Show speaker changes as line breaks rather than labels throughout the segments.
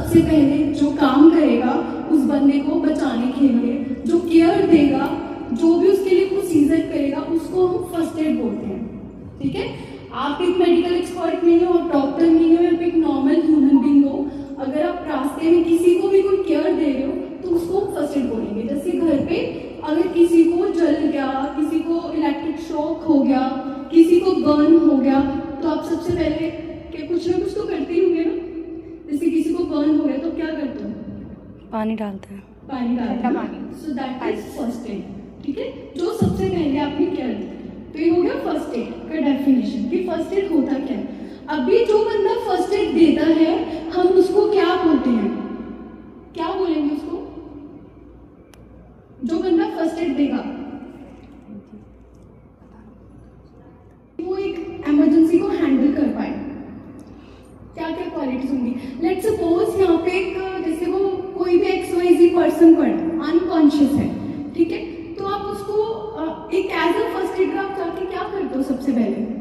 सबसे पहले जो काम करेगा उस बंदे को बचाने के लिए, जो केयर देगा, जो भी उसके लिए प्रोसीजर करेगा, उसको हम फर्स्ट एड बोलते हैं। ठीक है, आप एक मेडिकल एक्सपर्ट नहीं हो, आप डॉक्टर नहीं हो, आप एक नॉर्मल ह्यूमन बीइंग हो, अगर आप रास्ते में किसी को भी कोई केयर दे रहे हो तो उसको फर्स्ट एड बोलेंगे। जैसे घर पे अगर किसी को जल गया, किसी को इलेक्ट्रिक शॉक हो गया, किसी को बर्न हो गया, तो आप सबसे पहले कुछ ना कुछ तो करते ही होंगे ना। जैसे किसी को बर्न हो गया तो क्या करते हो?
पानी डालते हैं,
पानी डालते हैं। So that is first aid. ठीक है, जो सबसे पहले आपने केयर दी, तो ये हो गया फर्स्ट एड का डेफिनेशन कि फर्स्ट एड होता क्या है। अभी जो बंदा फर्स्ट एड देता है हम उसको क्या बोलते हैं, क्या बोलेंगे उसको? जो बंदा फर्स्ट एड देगा वो एक इमरजेंसी को हैंडल कर पाए, क्या क्या क्वालिटीज होंगी। लेट्स सपोज यहाँ पे एक जैसे वो कोई भी XYZ पर्सन पड़ा अनकॉन्शियस है, ठीक है, तो आप उसको एक एज अ फर्स्ट एड आप जाके क्या करते हो? सबसे पहले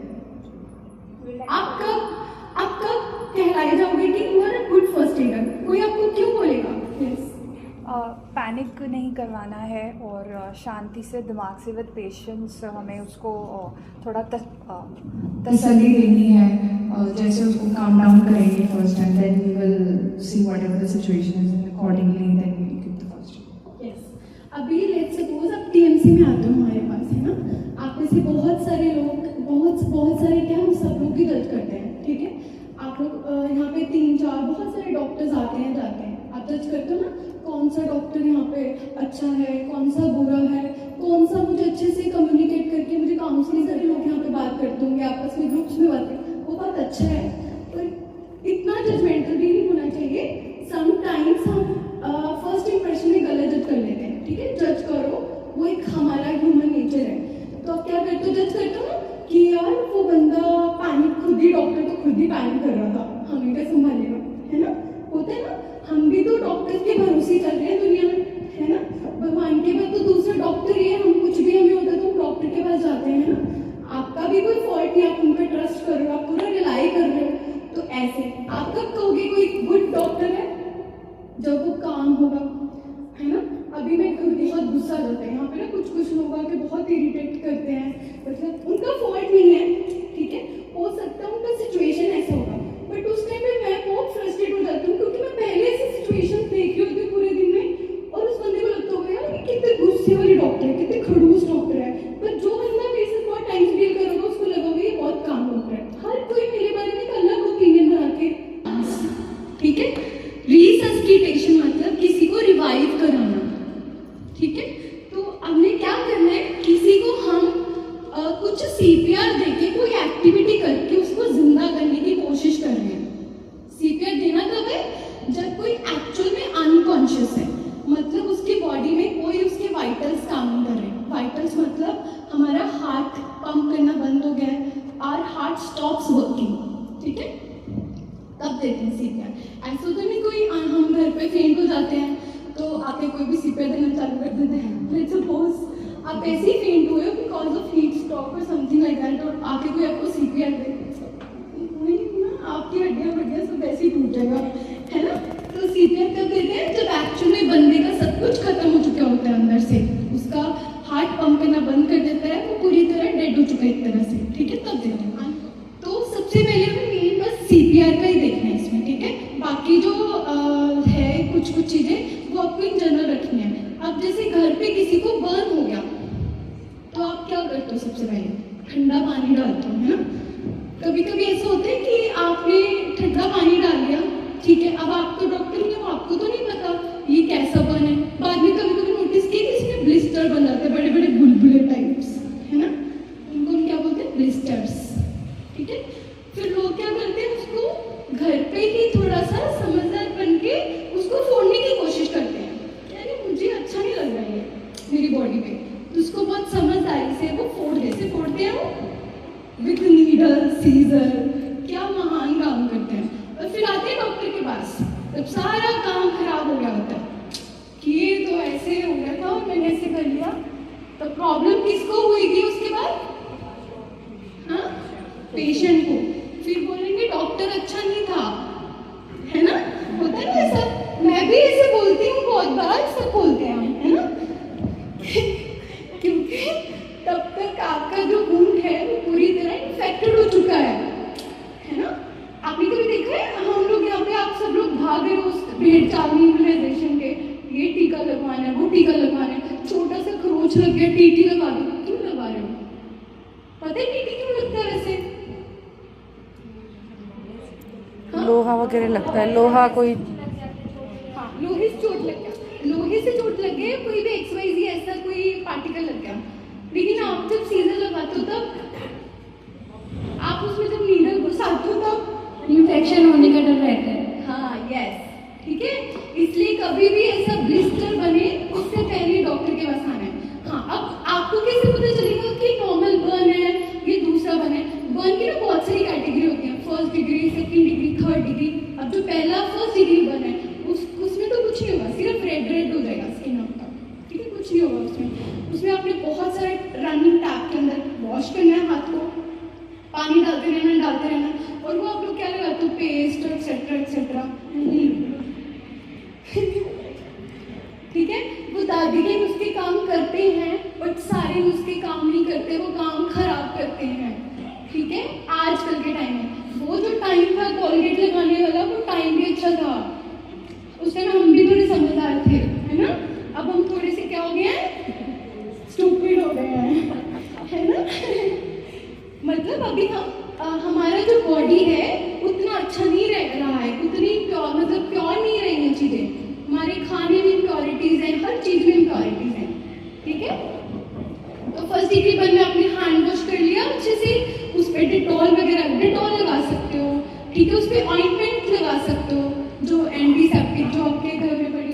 आप कब कहलाए जाओगे कि you are a good first aider? कोई आपको क्यों बोलेगा?
पैनिक नहीं करवाना है और शांति से दिमाग से विद पेशेंस हमें उसको थोड़ा
तसल्ली देनी है, जैसे उसको काम डाउन करेंगे first and then we will see whatever the situation is and accordingly then we will give the first aid.
Yes, अभी लेट्स सपोज आप TMC में आते हो हमारे पास, है ना, आप में से बहुत सारे लोग बहुत सारे क्या, हम सब लोग भी गलत करते हैं। ठीक है, आप लोग यहाँ पे 3-4 बहुत सारे डॉक्टर्स आते हैं जाते हैं, आप जज करते हो ना कौन सा डॉक्टर यहाँ पे अच्छा है, कौन सा बुरा है, कौन सा मुझे अच्छे से कम्युनिकेट करके मुझे काउंसलिंग करके लोग यहाँ पे बात करते होंगे, आपस में ग्रुप्स में बात करते, वो बात अच्छा है। पर इतना जजमेंटल भी नहीं होना चाहिए। समटाइम्स हम फर्स्ट इंप्रेशन में गलत जज कर लेते हैं। ठीक है, जज करो, वो एक हमारा ह्यूमन नेचर है। तो आप क्या करते हो? जज करते हो ना कि यार वो बंदा पैनिक, खुद ही डॉक्टर तो खुद ही पैनिक कर रहा था, हमें क्या संभालेगा, है ना, होता है ना। हम भी तो डॉक्टर के भरोसे चल रहे हैं दुनिया में, है ना, भगवान के बाद तो दूसरा डॉक्टर ही है। हम कुछ भी हमें होता है तो डॉक्टर के पास जाते हैं ना। आपका भी कोई फॉल्ट नहीं, आप उन पर ट्रस्ट कर रहे हो, आप पूरा रिलाई कर रहे हो। तो ऐसे आप कब कहोगे कोई गुड डॉक्टर है? जब वो काम होगा, है ना। अभी मैं बहुत गुस्सा आ जाता है यहाँ पे ना, कुछ लोग आके बहुत इरिटेट करते हैं, मतलब उनका फॉल्ट नहीं है, ठीक है, हो सकता है उनका सिचुएशन ऐसा होगा, बट उस टाइम पे मैं बहुत फ्रस्ट्रेट हो जाती हूँ क्योंकि मैं पहले ऐसी सिचुएशन देखी होती है पूरे दिन में, और उस बंदे को लगता होगा यार ये कितने गुस्से वाले डॉक्टर है, कितने खड़ूस डॉक्टर है। पर जो बंदा मेरे से बहुत टाइम से डील कर होगा उसको लगा होगा ये बहुत काम डॉक्टर है। हर कोई मेरे बारे में एक अलग ओपिनियन बना के, ठीक है। रिसस्किटेशन मतलब किसी को रिवाइव कराना, ठीक है। तो हमने क्या करना है, किसी को हम कुछ CPR देके कोई एक्टिविटी करके उसको जिंदा करने की कोशिश कर रहे हैं। CPR देना कब है? जब कोई एक्चुअल में अनकॉन्शियस है, मतलब उसकी बॉडी में कोई उसके वाइटल्स काम नहीं कर रहे। वाइटल्स मतलब हमारा हार्ट पंप करना बंद हो गया है, और हार्ट स्टॉप्स वर्किंग, ठीक है, तब देते हैं CPR। ऐसा तो नहीं कोई हम घर पे फेंट हो जाते हैं तो आके कोई भी CPR देना चालू कर देते हैं। लेट्स सपोज आप ऐसे ही फेंट हुए हो बिकॉज ऑफ हीट स्ट्रोक और समथिंग लाइक दैट, और आके कोई आपको CPR दे, आपकी हड्डियाँ सब ऐसे ही टूट जाएगा, है ना। तो CPR कब देते हैं? जब एक्चुअल में बंदे का सब कुछ खत्म हो चुका होता है अंदर से, उसका हार्ट पंप करना बंद कर देता है, वो पूरी तरह डेड हो चुका है एक तरह से, ठीक है, तब देते हैं। तो सबसे पहले हमें मेन बस CPR का ही देखना है इसमें, ठीक है। बाकी जो है कुछ चीज़ें वो आपको इन जनरल रखनी है। अब जैसे घर पे किसी को बर्न हो गया तो आप क्या करते हो? सबसे पहले ठंडा पानी डालते हो, है ना। कभी कभी ऐसा होता है कि आपने ठंडा पानी डाल दिया, ठीक है, अब आप तो डॉक्टर नहीं हो, आपको तो नहीं पता ये कैसा बर्न है। बाद में कभी कभी नोटिस किया कि इसमें ब्लिस्टर बन जाते हैं, बड़े बड़े बुलबुले टाइप्स, है ना, उनको हम क्या बोलते हैं? ब्लिस्टर्स, ठीक है। फिर लोग क्या करते हैं, उसको घर पे ही थोड़ा सा समझदार बन के उसको फोड़ने की कोशिश करते हैं। यानी मुझे अच्छा नहीं लग रहा है मेरी बॉडी पे, तो उसको बहुत समझदारी से वो कैसे फोड़ते हैं वो विद नीडल सीजर, क्या महान काम करते हैं। और फिर आते हैं डॉक्टर के पास, जब सारा काम खराब हो गया होता है कि ये तो ऐसे हो गया था और मैंने ऐसे कर लिया, तो प्रॉब्लम किसको हुई उसके बाद? हाँ, पेशेंट को। फिर बोलेंगे डॉक्टर अच्छा नहीं था, है ना, होता है ना ऐसा। कुछ लग गया, टीटी लगा दो। क्यों लगा रहे हो? पता है टीटी क्यों लगता है वैसे? हाँ?
लोहा वगैरह लगता है, लोहा कोई
हाँ, लोहे से चोट लग गया, लोहे से चोट लग गया, कोई भी XYZ ऐसा कोई पार्टिकल लग गया। लेकिन आप जब सीजर लगाते हो तब आप उसमें जब नीडल घुसाते हो तब
इन्फेक्शन होने का डर रहता है।
हाँ यस, ठीक है। इसलिए कभी भी ऐसा ब्लिस्टर बने उससे पहले डॉक्टर के पास आना है। हाँ, अब आपको कैसे पता चलेगा कि नॉर्मल बर्न है ये दूसरा बर्न है? बर्न की ना बहुत सारी कैटेगरी होती है, first degree, second degree, third degree. अब जो पहला फर्स्ट डिग्री बर्न है उसमें तो कुछ नहीं होगा, सिर्फ रेड रेड हो जाएगा स्किन आपका, ठीक है, कुछ नहीं होगा उसमें आपने बहुत सारे रनिंग टैप के अंदर वॉश करना है हाथ को, पानी डालते रहना। और वो आप लोग क्या लगाते हो, पेस्ट एक्सेट्रा एक्सेट्रा, ठीक है। वो दादी के नुस्खे काम करते हैं बट सारे नुस्खे काम नहीं करते, वो काम खराब करते हैं, ठीक है। आजकल के टाइम में वो जो टाइम था कोलगेट लगाने वाला, वो टाइम भी अच्छा था, उस टाइम हम भी थोड़े समझदार थे, है ना। अब हम थोड़े से क्या हो गए हैं, स्टूपिड हो गए हैं, है ना। मतलब अभी हमारा जो बॉडी है उतना अच्छा नहीं रह रहा है, उतनी प्योर, मतलब प्योर नहीं रही हैं चीज़ें। हमारे खाने में इम्प्योरिटीज़ हैं, हर चीज़ में इम्प्योरिटीज़ हैं, ठीक है। तो फर्स्ट डिग्री बर्न में आपने हैंड वॉश कर लिया अच्छे से, उस पर डेटॉल लगा सकते हो, ठीक है। उस पर ऑइंटमेंट लगा सकते हो जो एंटीसेप्टिक, जो आपके घर में पड़ी,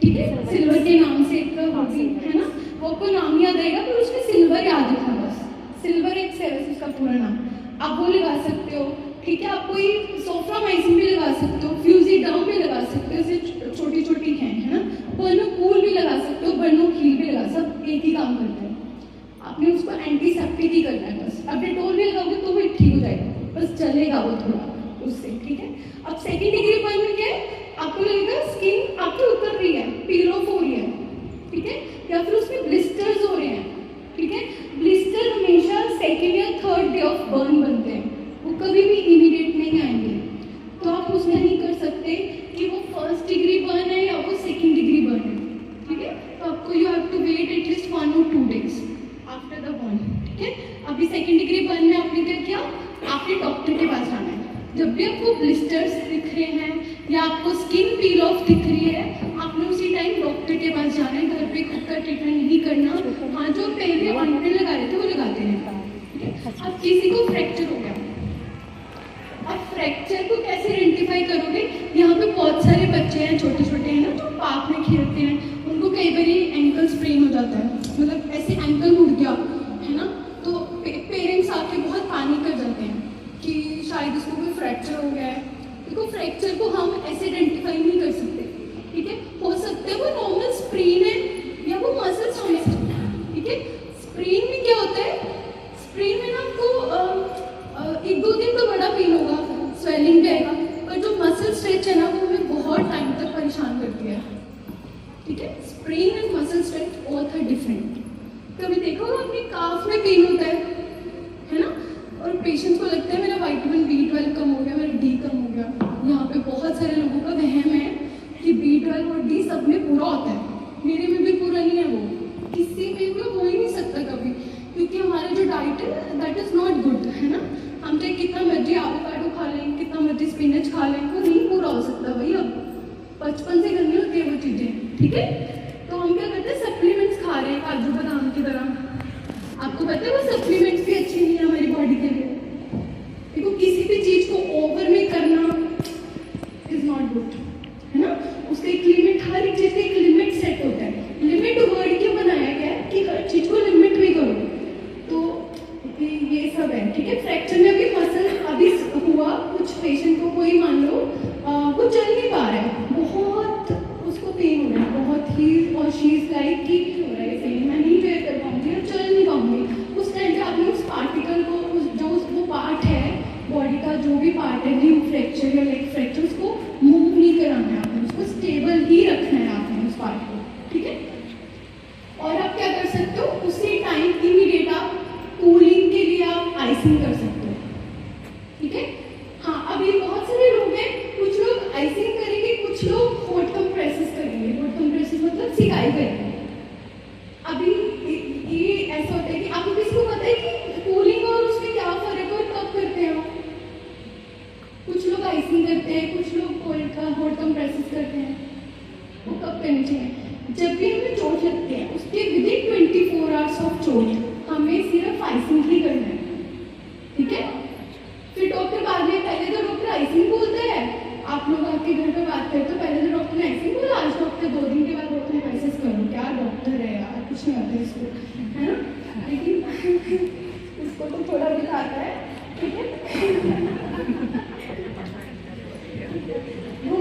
ठीक है, सिल्वर के नाम से एक होगी, है ना। वो आपको नाम याद आएगा पर उसमें सिल्वर याद रखना बस, सिल्वर एक्सेल्स उसका पूरा नाम, आप वो लगा सकते हो, ठीक है। आप कोई सोफ्रामाइसिन भी लगा सकते हो, फ्यूजिडाम भी लगा सकते हो, जैसे छोटी छोटी हैं, है ना। बर्नोकूल भी लगा सकते हो, बर्नोकील भी लगा, सब एक ही काम करते हैं। आपने उसको एंटीसेप्टिक ही करना है बस। अब डेटॉल भी लगाओगे तो वो ठीक हो जाएगा, बस चलेगा वो थोड़ा उससे, ठीक है। अब सेकेंड डिग्री बर्न में क्या है, आपको लगेगा स्किन आपकी उतर रही है, पील ऑफ हो रही है, ठीक है, या फिर उसमें ब्लिस्टर्स हो रहे हैं, ठीक है। ब्लिस्टर हमेशा सेकेंड या थर्ड डे ऑफ बर्न बनते हैं, वो कभी भी इमीडिएट नहीं आएंगे। तो आप उसमें नहीं कर सकते कि वो फर्स्ट डिग्री बर्न है या वो सेकेंड डिग्री बर्न है, ठीक है। तो आपको you have to wait at least 1 or 2 days after the burn, ठीक है। अभी सेकेंड डिग्री बर्न में आपने क्या किया, आपने डॉक्टर के पास जाना है। जब भी आपको ब्लिस्टर्स दिख रहे हैं या आपको स्किन पील ऑफ दिख रही है, आपने उसी टाइम डॉक्टर के पास जाना है, घर पे खुद का ट्रीटमेंट नहीं करना। हाँ, जो पहले ऑइंटमेंट लगा रहे थे वो लगाते रहना। अब किसी को फ्रैक्चर हो गया, अब फ्रैक्चर को कैसे आइडेंटिफाई करोगे? यहाँ पे बहुत सारे बच्चे हैं, छोटे छोटे हैं ना, जो पार्क में खेलते हैं, उनको कई बार एंकल स्प्रेन हो जाता है, मतलब ऐसे एंकल मुड़ गया, है ना। तो पेरेंट्स आके बहुत पैनिक कर जाते हैं कि शायद इसको कोई फ्रैक्चर हो गया है। देखो, फ्रैक्चर को हम ऐसे आइडेंटिफाई नहीं कर सकते, ठीक है। हो सकता है वो नॉर्मल स्प्रेन है या वो मसल स्ट्रेच है, ठीक है। स्प्रेन में क्या होता है, स्प्रेन में ना आपको 1-2 दिन तो बड़ा पेन होगा, स्वेलिंग भी आएगा, पर जो मसल स्ट्रेच है ना वो हमें बहुत टाइम तक परेशान करती है, ठीक है। Sprain and muscle stretch both are different. कभी देखो अपने काफ में पेन होता है ना, और पेशेंट्स को लगता है मेरा विटामिन B12 कम हो गया, मेरा D कम हो गया। यहाँ पे बहुत सारे लोगों का वहम है कि B12 और D सब में पूरा होता है, मेरे में भी पूरा नहीं है, वो किसी में भी हो ही नहीं सकता कभी, क्योंकि हमारा जो डाइट है दैट इज़ नॉट गुड, है ना। हम चाहे कितना मर्जी एवोकाडो खा लें, कितना मर्जी स्पिनच खा लें, वो नहीं पूरा हो सकता भाई। अब बचपन से करनी होती है वो चीज़ें, ठीक है। तो हम क्या करते हैं, सप्लीमेंट्स खा रहे हैं काजू बादाम की तरह। आपको पता है वो सप्लीमेंट्स भी अच्छे नहीं है हमारी बॉडी के लिए। देखो, किसी भी चीज़ को ओवर में करना इज नॉट गुड, है ना। उसका एक लिमिट, हर एक चीज़ का एक लिमिट सेट होता है। लिमिट वर्ड क्यों बनाया गया है कि हर चीज़ को लिमिट में करो, तो ये सब है, ठीक है। फ्रैक्चर में अभी मसल अभी हुआ, कुछ पेशेंट को कोई मान लो वो चल नहीं पा रहा है, बहुत उसको पेन हो रहा है बहुत ही, और शी इज लाइक कि हो रहा है पेन, मैं नहीं बेयर कर पाऊंगी और चल नहीं पाऊंगी। उस टाइम पे आपने उस पार्टिकल को, वो पार्ट है बॉडी का, जो भी पार्ट है, न्यू फ्रैक्चर या लेग फ्रैक्चर, उसको मूव नहीं कराना है आपने, उसको स्टेबल ही रखना है आपने उस पार्ट को, ठीक है। और आप क्या कर सकते हो, उसी टाइम इमीडिएट आप कूलिंग के लिए आप आइसिंग कर सकते हो, ठीक है। हाँ, अभी बहुत सारे लोग हैं, कुछ लोग आइसिंग करेंगे, कुछ लोग हॉट कंप्रेसेस करेंगे। हॉट कंप्रेसेस मतलब सिकाई करेंगे। अभी चोट हमें सिर्फ आइसिंग ही करना है, ठीक है। फिर डॉक्टर बाद में, पहले तो डॉक्टर आइसिंग बोलते हैं, आप लोग आपके घर पे बात करते हो, पहले तो डॉक्टर ने आइसिंग बोला, आज डॉक्टर 2 दिन के बाद डॉक्टर ने मैसेज करो, क्या डॉक्टर है यार, कुछ नहीं आता इसको, है ना। लेकिन इसको तो थोड़ा भी आता है, ठीक है। वो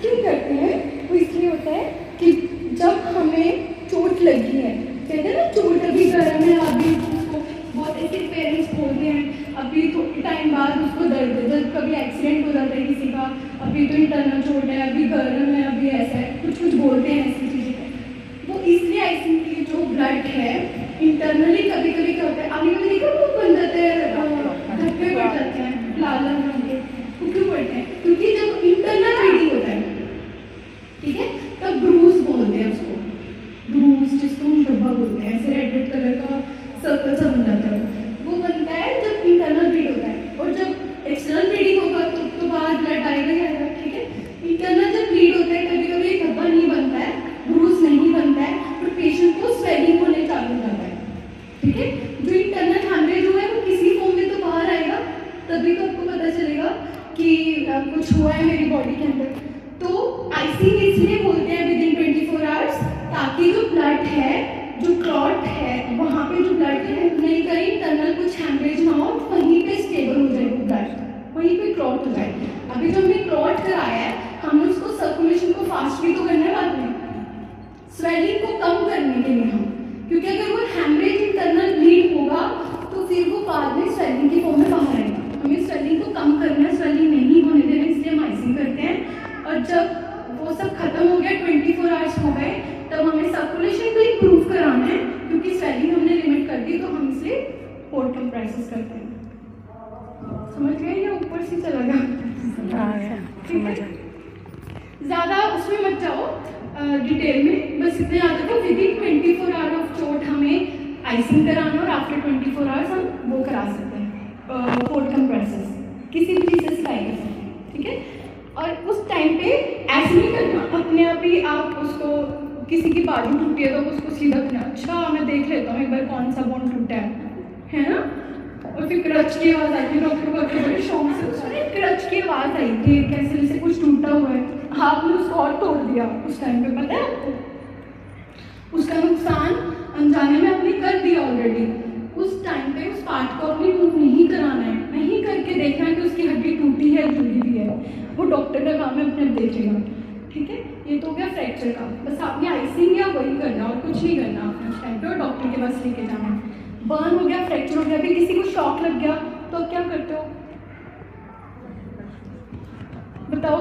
क्यों करते हैं, वो इसलिए होता है कि जब हमें चोट लगी है, कहते हैं ना चोट अभी गर्म है, अभी उसको बहुत ऐसे पेरेंट्स बोलते हैं, अभी थोड़े टाइम बाद उसको दर्द, कभी एक्सीडेंट हो जाता है किसी का, अभी तो इंटरनल चोट है, अभी गर्म है, अभी ऐसा है, कुछ कुछ बोलते हैं ऐसी चीज़ें। वो इसलिए आइसिंग की जो ब्लड है इंटरनली कभी कभी क्या होता है, आगे कभी देखा वो बन जाते हैं, धक्के पड़ जाते हैं लाल लाल रंग के, वो क्यों पड़ते हैं, क्योंकि जब इंटरनल ब्लीडिंग होता है, ठीक है, तब ब्रूज बोलते हैं उसको, ब्रूज जिसको हम धब्बा बोलते हैं, ऐसे रेड कलर का सर्कल सा बन जाता है, वो बनता है जब इंटरनल ब्लीड होता है। और जब एक्सटर्नल ब्लीडिंग होगा तो बाहर ब्लड आएगा ही आएगा, ठीक है। इंटरनल जब ब्लीड होता है कभी कभी धब्बा नहीं बनता है, ब्रूज नहीं बनता है, और पेशेंट को स्वेलिंग होने चालू हो जाता है, ठीक है। जो इंटरनल हैमरेज हुआ है वो किसी फॉर्म में तो बाहर आएगा, तभी तो आपको पता चलेगा कि कुछ हुआ है मेरी बॉडी के अंदर। तो आइसिंग इसलिए बोलते हैं विदिन 24 आवर्स, ताकि जो ब्लड है, जो क्लॉट है, वहाँ पे जो ब्लड है नहीं कहीं इंटरनल कुछ हैमरेज ना हो, वहीं पे स्टेबल हो जाए वो ब्लड, वहीं पे क्लॉट हो जाए। अभी जो हमने क्लॉट कराया है, हमने उसको सर्कुलेशन को फास्ट भी तो करना है बाद में, स्वेलिंग को कम करने के लिए हम, क्योंकि अगर वो हैमरेज इंटरनल ब्लीड होगा तो फिर वो बाद में स्वेलिंग की फॉर्म में बाहर आएगा। हमें स्वेलिंग को कम करना है, स्वेलिंग नहीं होने देना, इसलिए हम आइसिंग करते हैं। और जब वो सब खत्म हो गया, 24 आवर्स हो गए, तब हमें सर्कुलेशन को इम्प्रूव कराना है, क्योंकि स्वेलिंग हमने लिमिट कर दी, तो हम इसे पोर्ट कंप्रेसेस करते हैं। समझ गए या ऊपर से चला गया? ठीक है, ज़्यादा उसमें मत जाओ डिटेल में, बस इतने याद रखो विदिन 24 आवर ऑफ चोट हमें आइसिंग कराना, और आफ्टर 24 आवर्स हम वो करा सकते हैं पोर्ट कंप्रेसेस, किसी भी चीज़ से सिलाई कर सकते हैं, ठीक है। और उस टाइम पे ऐसे नहीं करना अपने आप ही, आप उसको किसी की बाजू टूटी है तो उसको सीधा करना, अच्छा मैं देख लेता हूँ एक बार कौन सा बोन टूटा है ना। और फिर क्रच की आवाज़ आई थी, डॉक्टर को आके बड़े शौक से उसने क्रच की आवाज़ आई थी, कैसे जैसे कुछ टूटा हुआ है, आपने उसको और तोड़ दिया उस टाइम पे, पता है आपको उसका नुकसान अनजाने में आपने कर दिया ऑलरेडी। उस टाइम पे उस पार्ट को अपनी मूव नहीं कराना है, नहीं करके देखना है कि उसकी हड्डी टूटी है जुड़ी हुई है, वो डॉक्टर का काम है, अपने आप देखेगा, ठीक है। ये तो हो गया फ्रैक्चर का, बस आपने आइसिंग या वही करना और कुछ नहीं करना आपने उस टाइम पे, और डॉक्टर के पास लेके जाना है। बर्न हो गया, फ्रैक्चर हो गया, अभी किसी को शॉक लग गया तो अब क्या करते हो, बताओ।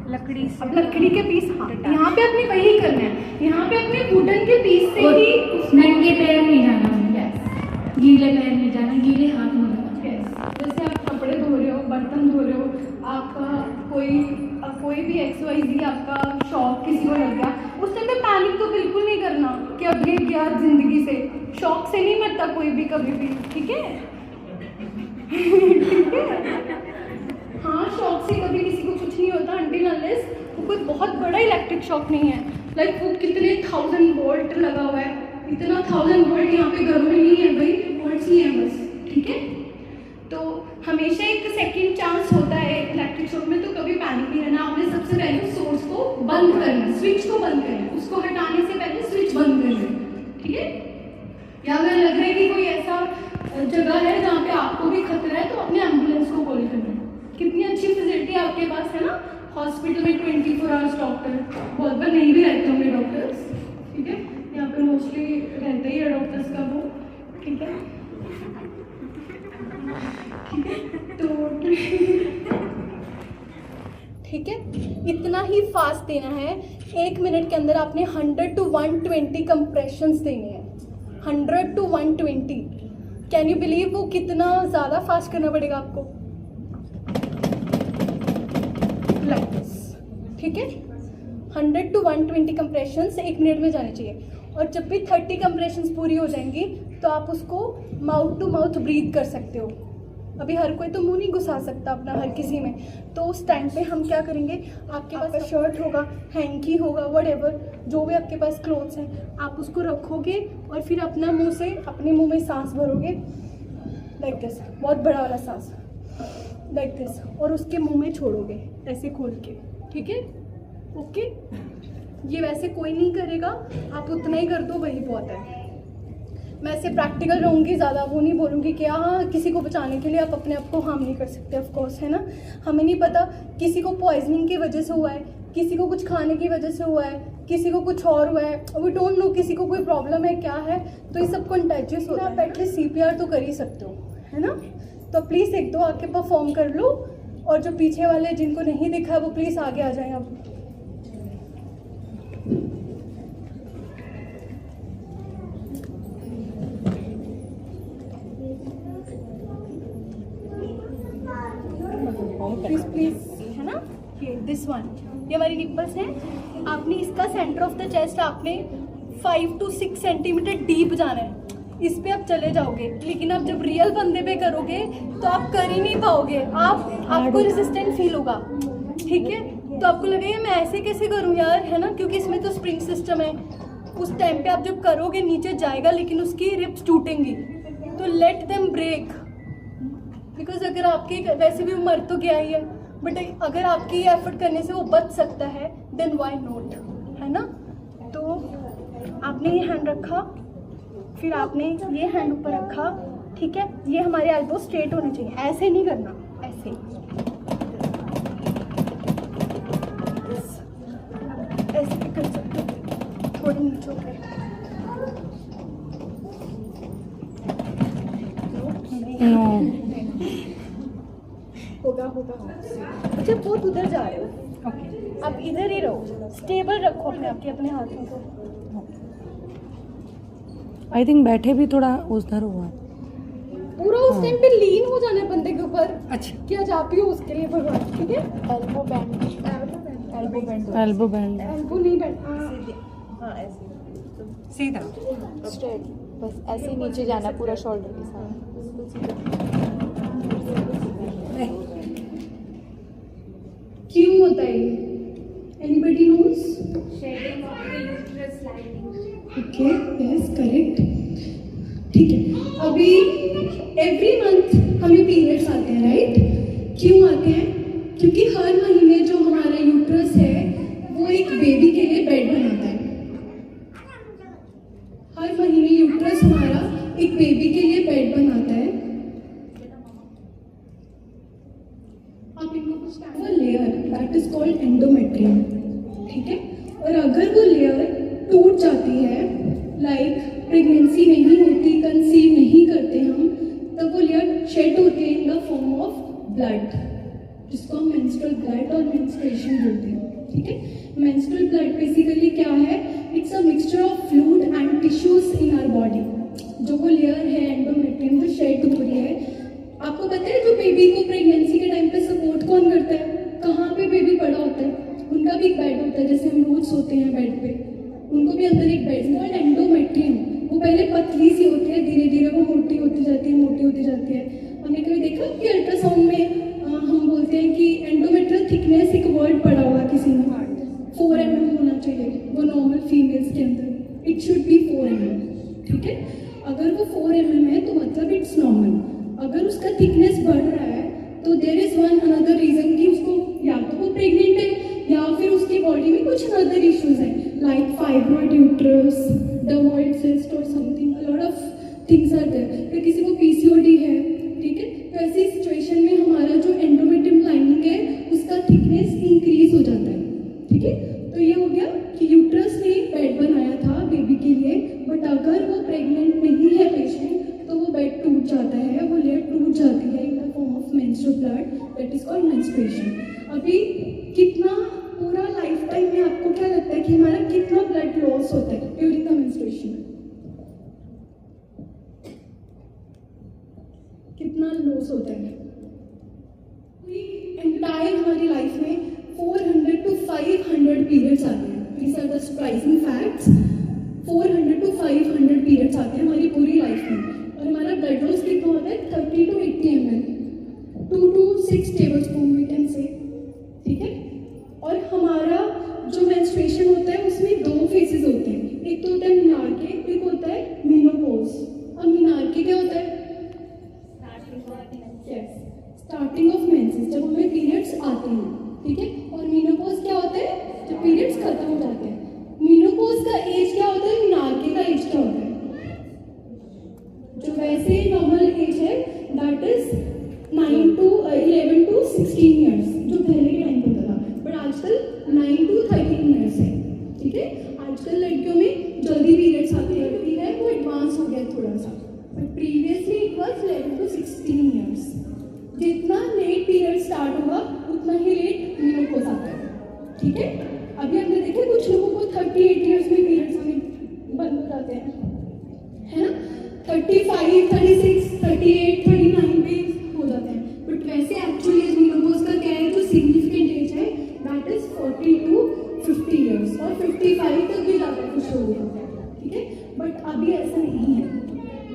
लकड़ी से,
अब लकड़ी के पीस, हाँ यहाँ पे अपने वही करना है, यहाँ पे अपने वुडन के पीस से ही
नंगे पैर नहीं जाना, गीले पैर नहीं जाना, गीले हाथ नहीं जाना।
जैसे आप कपड़े धो रहे हो, बर्तन धो रहे हो, आपका कोई भी XYZ आपका शौक किसी को लग गया, उस टाइम पे पैनिक तो बिल्कुल नहीं करना कि अब ये क्या जिंदगी से, शौक से नहीं मरता कोई भी कभी भी, ठीक है। ठीक है, हाँ शौक से कभी किसी को कुछ नहीं होता अनटिल अनलेस वो कोई बहुत बड़ा इलेक्ट्रिक शॉक नहीं है, लाइक वो कितने 1000 वोल्ट लगा हुआ है, इतना 1000 वोल्ट यहाँ पे घरों में नहीं है भाई, वोल्ट्स ही है बस, ठीक है। तो हमेशा एक सेकंड चांस होता है इलेक्ट्रिक शॉक में, तो कभी पैनिक नहीं रहना। आपने सबसे पहले सोर्स को बंद करना, स्विच को बंद करना, उसको हटाने से पहले स्विच बंद करना, ठीक है। या अगर लग रहा है कि कोई ऐसा जगह है जहाँ पे आपको भी खतरा है, तो अपने एम्बुलेंस को कॉल करना। कितनी अच्छी फैसिलिटी आपके पास है ना, हॉस्पिटल में 24 आवर्स डॉक्टर, बहुत बार नहीं भी रहते होंगे डॉक्टर्स, ठीक है, यहाँ पे मोस्टली रहता ही है डॉक्टर्स का वो, ठीक है। तो ठीक है, इतना ही फास्ट देना है, 1 मिनट के अंदर आपने 100 to 120 कंप्रेशंस देने हैं, 100 to 120। कैन यू बिलीव वो कितना ज़्यादा फास्ट करना पड़ेगा आपको, लाइक दिस, ठीक है। 100 to 120 कंप्रेशंस 1 मिनट में जाने चाहिए। और जब भी 30 कंप्रेशंस पूरी हो जाएंगी तो आप उसको माउथ टू माउथ ब्रीथ कर सकते हो, अभी हर कोई तो मुंह नहीं घुसा सकता अपना हर किसी में, तो उस टाइम पे हम क्या करेंगे, आपके पास शर्ट होगा, हैंकी होगा, व्हाटएवर जो भी आपके पास क्लोथ्स हैं, आप उसको रखोगे और फिर अपना मुंह से अपने मुंह में सांस भरोगे लाइक दिस, बहुत बड़ा वाला सांस लाइक दिस, और उसके मुंह में छोड़ोगे ऐसे खोल के, ठीक है, ओके। ये वैसे कोई नहीं करेगा, आप उतना ही कर दो, वही बहुत है। मैं ऐसे प्रैक्टिकल रहूँगी, ज़्यादा वो नहीं बोलूँगी कि हाँ किसी को बचाने के लिए आप अपने आप को हार्म नहीं कर सकते, ऑफ कोर्स, है ना। हमें नहीं पता किसी को पॉइजनिंग की वजह से हुआ है, किसी को कुछ खाने की वजह से हुआ है, किसी को कुछ और हुआ है, वी डोंट नो किसी को कोई प्रॉब्लम है क्या है, तो ये सब कंटेजियस होता है। आप एटलीस्ट CPR तो कर ही सकते हो, है ना। तो प्लीज़ एक दो आके परफॉर्म कर लो, और जो पीछे वाले जिनको नहीं दिखा है वो प्लीज़ आगे आ जाएं अब। प्लीज, है ना, ये दिस वन, ये हमारी निप्पल्स हैं। आपने इसका सेंटर ऑफ द चेस्ट आपने 5 to 6 सेंटीमीटर डीप जाना है, इस पे आप चले जाओगे, लेकिन आप जब रियल बंदे पे करोगे तो आप कर ही नहीं पाओगे, आपको रेजिस्टेंट फील होगा, ठीक है। तो आपको लगेगा मैं ऐसे कैसे करूँ यार, है ना, क्योंकि इसमें तो स्प्रिंग सिस्टम है। उस टाइम पे आप जब करोगे नीचे जाएगा, लेकिन उसकी रिप्स टूटेंगी, तो लेट देम ब्रेक, बिकॉज अगर आपकी वैसे भी मर तो गया ही है, बट अगर आपकी एफर्ट करने से वो बच सकता है देन व्हाई नॉट, है ना। तो आपने ये हैंड रखा, फिर आपने ये हैंड ऊपर रखा, ठीक है। ये हमारे एल्बो स्ट्रेट होने चाहिए, ऐसे नहीं करना, ऐसे ऐसे भी कर सकते हो, थोड़ी नीचे होकर।
नो
होगा अच्छा, बहुत उधर जा रहे हो,
ओके,
आप इधर ही रहो, स्टेबल रखो अपने हाथों को।
आई थिंक बैठे भी थोड़ा उधर हुआ।
पूरा उस टाइम पे लीन हो जाना है बंदे के ऊपर,
अच्छा,
क्या जाती हो उसके लिए भगवान, ठीक है।
Elbow band, elbow band,
elbow band,
elbow नहीं बैंड,
हाँ ऐसे
सीधा
स्ट्रेट, बस ऐसे ही नीचे जाना पूरा शोल्डर के साथ।
क्यों होता है ये, anybody knows?
Shedding of the uterus lining.
Okay, yes, correct, ठीक है। अभी एवरी मंथ हमें पीरियड्स आते हैं, राइट। क्यों आते हैं? क्योंकि हर महीने जो हमारा यूट्रस है वो एक बेबी के लिए बेड बनाता है। हर महीने यूट्रस हमारा एक बेबी के लिए बेड बनाता है। आप इनको कुछ वो layer that is called endometrium, ठीक है। और अगर वो लेयर टूट जाती है, लाइक प्रेगनेंसी नहीं होती, कंसीव नहीं करते हम, तब वो लेयर शेड होती है in the form of blood, जिसको हम मेंस्ट्रुअल ब्लड और मेंस्ट्रुएशन बोलते हैं, ठीक है। मेंस्ट्रुअल ब्लड बेसिकली क्या है, it's a mixture of fluid and tissues in our body. जो वो लेयर है एंडोमेट्रियम जो शेड हो रही है, आपको पता है जो बेबी को प्रेगनेंसी के टाइम पे सपोर्ट कौन करता है, कहाँ पे बेबी पड़ा होता है, उनका भी एक बेड होता है, जैसे हम रोज सोते हैं बेड पे, उनको भी अंदर एक बेड कॉल्ड एंडोमेट्रियम। वो पहले पतली सी होती है, धीरे धीरे वो मोटी होती जाती है, मोटी होती जाती है। हमने कभी देखा कि अल्ट्रासाउंड में हम बोलते हैं कि एंडोमेट्रियल थिकनेस एक वर्ड पढ़ा होगा किसी ने, 4 mm होना चाहिए वो नॉर्मल फीमेल्स के अंदर, इट शुड बी 4 mm, ठीक है। अगर वो 4 mm है तो मतलब इट्स नॉर्मल। अगर उसका थिकनेस बढ़ रहा है तो there is one another reason कि उसको या तो वो प्रेग्नेंट है या फिर उसकी बॉडी में कुछ अनदर इश्यूज है, like fibroid uterus, dermoid cyst और something, a lot of things are there. फिर किसी को PCOD है, ठीक है। तो ऐसी सिचुएशन में हमारा जो एंडोमेट्रियम लाइनिंग है उसका थिकनेस इंक्रीज हो जाता है, ठीक है। तो ये हो गया कि यूट्रस ने बेड बनाया था बेबी के लिए, बट अगर वो प्रेग्नेंट नहीं है पेशेंट तो वो बेड टूट जाता है, वो लेयर टूट जाती है in the form of menstrual blood, that is called menstruation. अभी कितना पूरा लाइफ टाइम में आपको क्या लगता है कि हमारा कितना ब्लड लॉस होता है ड्यूरिंग द मेंस्ट्रुएशन? कितना लॉस होता है? एंटायर हमारी लाइफ में 400 to 500 पीरियड्स आते हैं। These are the surprising facts. 400 to 500 periods आते हैं हमारी पूरी लाइफ में, और हमारा ब्लड लॉस कितना होता है 30 to 80 ml, 2 to 6 tablespoon we can say, ठीक है। और हमारा जो मेंस्ट्रुएशन होता है उसमें 2 फेजेस होते हैं, एक तो होता है मेनार्के, एक होता है मेनोपॉज। और मेनार्के क्या होता है? स्टार्टिंग ऑफ मेंसेस, जब हमें पीरियड्स आते हैं, ठीक है। और मेनोपॉज क्या होता है? जब पीरियड्स खत्म हो जाते हैं। मेनोपॉज का एज क्या होता है? मेनार्के का एज क्या होता है? जो वैसे नॉर्मल एज है दैट इज 11 to 16 ईयर्स, जो पहले के टाइम पे होता था, बट आजकल 9 to 13 ईयर्स है, ठीक है। आजकल लड़कियों में जल्दी पीरियड्स आते हैं, वो एडवांस हो गया थोड़ा सा, but previously it was 11 to 16 years. जितना लेट पीरियड स्टार्ट होगा उतना ही लेट मेनोपॉज आता है, ठीक है। अभी हमने देखे कुछ लोगों को 38 ईयर्स में पीरियड्स आने बंद हो जाते हैं, है ना। 35, 36, 38, 39 पे हो जाते हैं, बट वैसे एक्चुअली एज मेनोपॉज का क्या है, जो सिग्निफिकेंट एज है दैट इज 40 to 50 ईयर्स, और 55 तक भी जाता है कुछ लोगों का, ठीक है। बट अभी ऐसा नहीं है,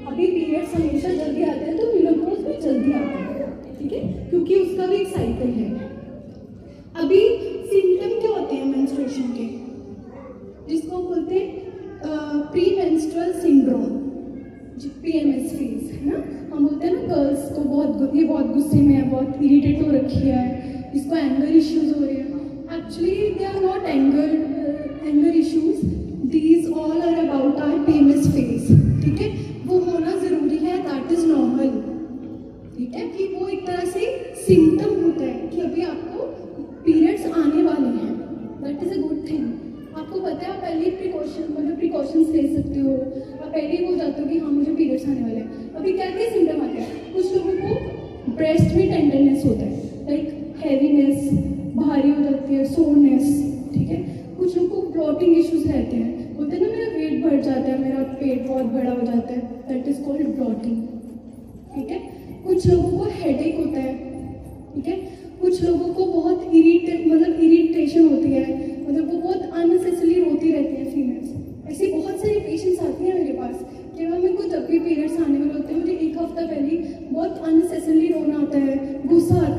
अभी पीरियड्स हमेशा जल्दी आते हैं तो मेनोपॉज भी जल्दी आता है, ठीक है, क्योंकि उसका भी एक साइकिल है। अभी सिम्टम क्या होते हैं मेंस्ट्रुएशन के, जिसको बोलते हैं pre menstrual syndrome, PMS phase, है ना। हम बोलते हैं ना गर्ल्स को बहुत गुस्से में है, बहुत इरिटेट हो रखी है, इसको एंगर इश्यूज हो रहे हैं। Actually they are not anger issues, these all are about our PMS phase, ठीक है। वो होना ज़रूरी है, दैट इज़ नॉर्मल, ठीक है, कि वो एक तरह से सिम्टम होता है कि अभी आपको पीरियड्स आने वाले हैं, that is a good thing. आपको पता है, आप पहले प्रिकॉशंस ले सकते हो, आप पहले ही हो जाते हो कि हाँ मुझे पीरियड्स आने वाले हैं। अभी क्या क्या सिम्टम आते हैं? कुछ लोगों को ब्रेस्ट में टेंडरनेस होता है, लाइक हैवीनेस, भारी हो जाती है, सोरनेस, ठीक है। कुछ लोगों को ब्लॉटिंग इश्यूज रहते हैं, बोलते हैं ना मेरा वेट बढ़ जाता है, मेरा पेट बहुत बड़ा हो जाता है, दैट इज कॉल्ड ब्लॉटिंग, ठीक है। कुछ लोगों को हेडेक होता है, ठीक है। कुछ लोगों को बहुत इरिटेशन होती है, मतलब वो बहुत अननेसेसरी रोती रहती है फीमेल्स। ऐसी बहुत सारी पेशेंट्स आती हैं मेरे पास कि मेरे को जब भी पीरियड्स आने वाले होते हैं, मुझे एक हफ्ता पहले बहुत अननेसेसरी रोना आता है, गुस्सा आता